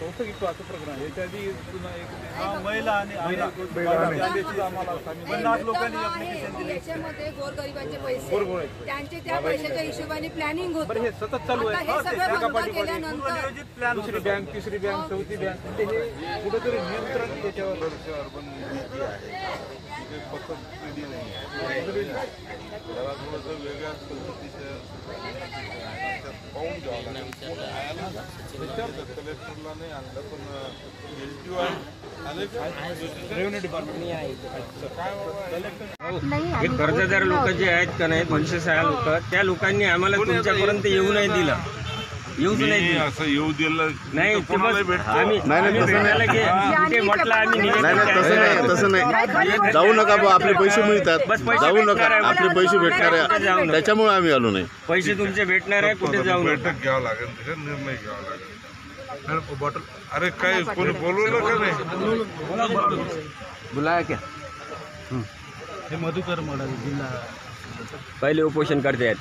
चौथं की पाचवं प्रकरण आहे. याच्या आधी पुन्हा एक महिला आणि आम्हाला लोकांनी ऍप्लिकेशन दिली. याच्यामध्ये गोरगरिबांचे पैसे त्यांचे त्या पैशाच्या हिशोबाने प्लॅनिंग होतं. हे सतत चालू आहे. हे सगळं बंद केल्यानंतर दुसरी बँक, तिसरी बँक, चौथी बँक, हे कुठेतरी नियंत्रण त्याच्यावर त्याला थोडंसं वेगळ्याच पद्धतीचं पाहून घ्यावं लागेल. कलेक्टरला नाही आणलं पण LTO आहे रेव्हेन्यू डिपार्टमेंट हे कर्जदार लोक जे आहेत का नाही 206 लोक, त्या लोकांनी आम्हाला तुमच्यापर्यंत येऊ नाही दिलं. असं येऊ दिलं नाही. आम्ही तसं नाही जाऊ नका बा, आपले पैसे मिळतात. जाऊ नका, आपले पैसे भेटणार आहे त्याच्यामुळे आम्ही आलो नाही. पैसे तुमचे भेटणार आहे, कुठे जाऊ बैठक घ्यावं लागेल, त्याच्यात निर्णय घ्यावा लागेल. बॉटल अरे काय कोणी बोलवलं का नाही? बुलाया क्या? हे मधुकर मडा जिल्हा पहिले उपोषण करते आहेत,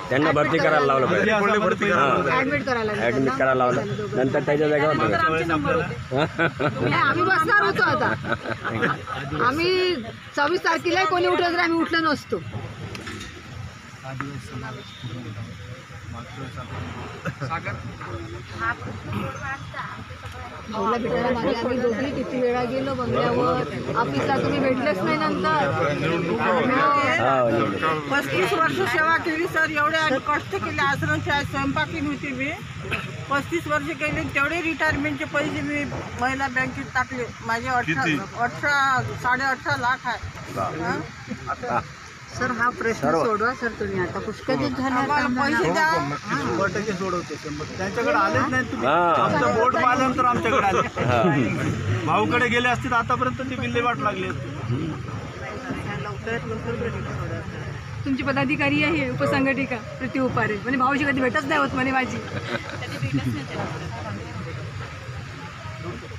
त्यांना भरती करायला लावलं पाहिजे. ऍडमिट करायला लावलं, नंतर त्याच्या जागेवर आम्ही बसणार होतो. आता आम्ही 26 तारखेला कोणी उठलं तर आम्ही उठलो नसतो. भाऊला भेटायला मागे आम्ही दोघी किती वेळा गेलो बंगल्यावर, ऑफिसला तुम्ही भेटलेच नाही. नंतर 35 वर्ष सेवा केली सर, एवढे कष्ट केले. आश्रमच्या स्वयंपाकी होती मी 35 वर्ष केले. तेवढे रिटायरमेंटचे पैसे मी महिला बँकेत टाकले. माझे 18.5 लाख आहे. सर हा प्रश्न सोडवा सर तुम्ही. आता पुष्कळ दिवस झाले, पैसे द्या. 100% सोडवते. त्यांच्याकडे आलेच नाही तुम्ही. आमचं बोर्ड पाहिल्यानंतर आमच्याकडे आले. भाऊकडे गेले असतील आतापर्यंत ती विल्हेवाट लागली असते. तुमची पदाधिकारी आहे उपसंघटिका प्रति उपारे म्हणजे भाऊशी कधी भेटच नाही होत म्हणे माझी.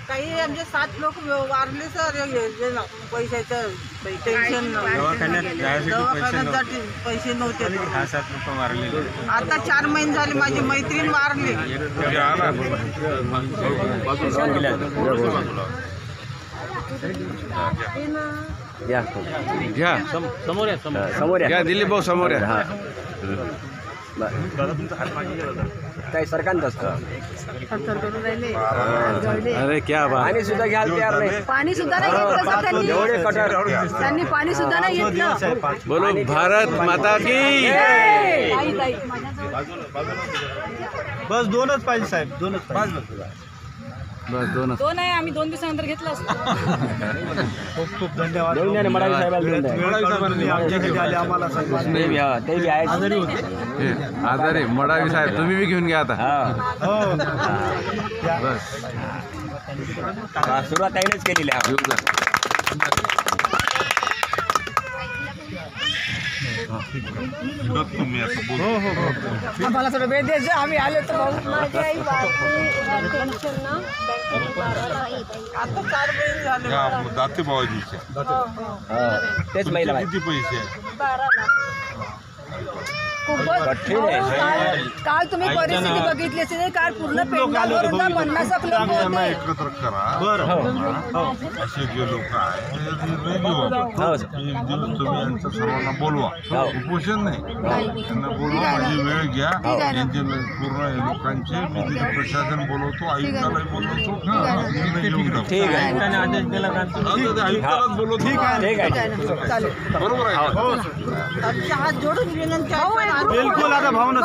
काही आमचे 7 लोक वारले सर. पैशाचं टेन्शन, दवाखान्यात पैसे नव्हते. आता 4 महिने झाले माझी मैत्रीण वारली. समोर या दिलीप भाऊ, समोर या. काही सरकारच असतं. अरे क्या बात. पाणी सुद्धा घ्यायला तयार नाही. पाणी सुद्धा नाही घेतलं सर त्यांनी. त्यांनी पाणी सुद्धा नाही घेतलं. बोलो भारत माता की. बस 2च पाहिजे साहेब, 2च पाहिजे. बस 2 आहे. आम्ही 2 दिवसानंतर घेतलं असतं. खूप खूप धन्यवाद. मडावी साहेबांना आमच्याकडे आले आम्हाला आजारी मडावी साहेब तुम्ही बी घेऊन घ्या आता. बस सुरुवात त्यानेच केलेली आहे. तुम्ही असं बोलू. आम्हाला थोडं वेळ द्यायचं. आम्ही आलो तर भाऊ. आता 4 महिने झाले. दाते बाबाजीच्या तेच महिला किती पैसे आहे? काल तुम्ही परिस्थिती बघितली असेल. काल पूर्ण पेंडावर 50 लोक त्यांना होते. एकत्र करा. असे जे लोक आहेत एक दिवस तुम्ही यांच्या सर्वांना बोलवा. उपोषण नाही, त्यांना बोलवा. माझी वेळ घ्या. यांचे पूर्ण लोकांचे मी तिथे प्रशासन बोलवतो, आयुक्तालाही बोलवतो. निर्णय घेऊन टाकू. आयुक्तालाच बोलवतो. बरोबर आहे. हात जोडून विनंती आहे. बिलकुल. आता भावना